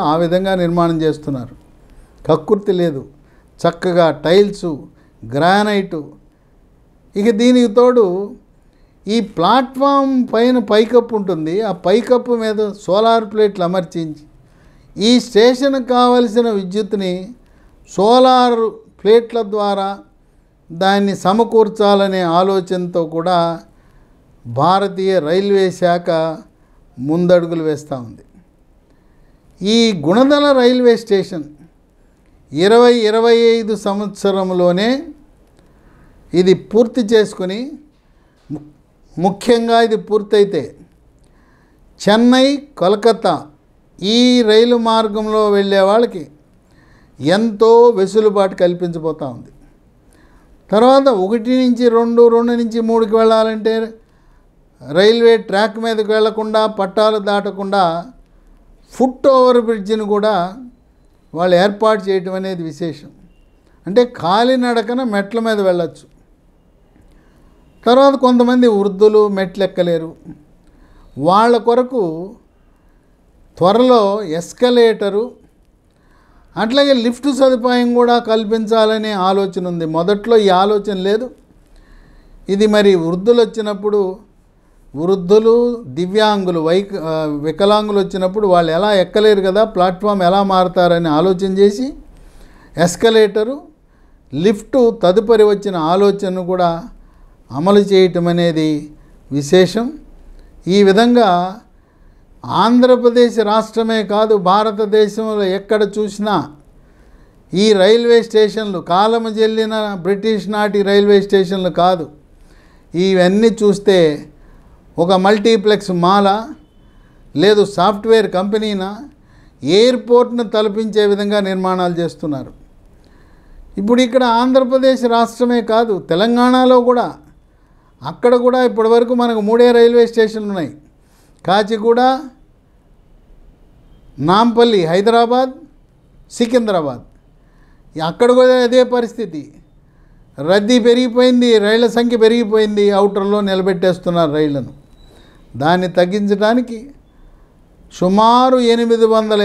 ఆ విధంగా నిర్మాణం చేస్తున్నారు. కక్కుర్తి లేదు, చక్కగా టైల్సు, గ్రానైటు. ఇక దీనికి తోడు ఈ ప్లాట్ఫామ్ పైన పైకప్పు ఉంటుంది. ఆ పైకప్పు మీద సోలార్ ప్లేట్లు అమర్చించి ఈ స్టేషన్కి కావలసిన విద్యుత్ని సోలార్ ప్లేట్ల ద్వారా దాన్ని సమకూర్చాలనే ఆలోచనతో కూడా భారతీయ రైల్వే శాఖ ముందడుగులు వేస్తూ ఉంది. ఈ గుణదల రైల్వే స్టేషన్ 2025 సంవత్సరంలోనే ఇది పూర్తి చేసుకుని, ముఖ్యంగా ఇది పూర్తయితే చెన్నై, కోల్కతా ఈ రైలు మార్గంలో వెళ్ళే వాళ్ళకి ఎంతో వెసులుబాటు కల్పించబోతూ ఉంది. తర్వాత 1 నుంచి 2, 2 నుంచి 3కి వెళ్ళాలంటే రైల్వే ట్రాక్ మీదకి వెళ్లకుండా, పట్టాలు దాటకుండా ఫుట్ ఓవర్ బ్రిడ్జిని కూడా వాళ్ళు ఏర్పాటు చేయటం అనేది విశేషం. అంటే కాలినడకన మెట్ల మీద వెళ్ళచ్చు. తర్వాత కొంతమంది వృద్ధులు మెట్లు ఎక్కలేరు. వాళ్ళ కొరకు త్వరలో ఎస్కలేటరు, అట్లాగే లిఫ్ట్ సదుపాయం కూడా కల్పించాలనే ఆలోచన ఉంది. మొదట్లో ఈ ఆలోచన లేదు. ఇది మరి వృద్ధులు వచ్చినప్పుడు, వృద్ధులు, దివ్యాంగులు, వికలాంగులు వచ్చినప్పుడు వాళ్ళు ఎలా ఎక్కలేరు కదా, ప్లాట్ఫామ్ ఎలా మారుతారని ఆలోచన చేసి ఎస్కలేటరు, లిఫ్టు తదుపరి వచ్చిన ఆలోచనను కూడా అమలు చేయటం అనేది విశేషం. ఈ విధంగా ఆంధ్రప్రదేశ్ రాష్ట్రమే కాదు, భారతదేశంలో ఎక్కడ చూసినా ఈ రైల్వే స్టేషన్లు కాలము చెల్లిన బ్రిటిష్ నాటి రైల్వే స్టేషన్లు కాదు. ఇవన్నీ చూస్తే ఒక మల్టీప్లెక్స్ మాలా, లేదు సాఫ్ట్వేర్ కంపెనీనా, ఎయిర్పోర్ట్ను తలపించే విధంగా నిర్మాణాలు చేస్తున్నారు. ఇప్పుడు ఇక్కడ ఆంధ్రప్రదేశ్ రాష్ట్రమే కాదు, తెలంగాణలో కూడా, అక్కడ కూడా ఇప్పటివరకు మనకు 3 రైల్వే స్టేషన్లు ఉన్నాయి. కాచిగూడ, నాంపల్లి, హైదరాబాద్, సికింద్రాబాద్. అక్కడ కూడా అదే పరిస్థితి. రద్దీ పెరిగిపోయింది, రైళ్ల సంఖ్య పెరిగిపోయింది, అవుటర్లో నిలబెట్టేస్తున్నారు రైళ్లను. దాన్ని తగ్గించడానికి సుమారు 850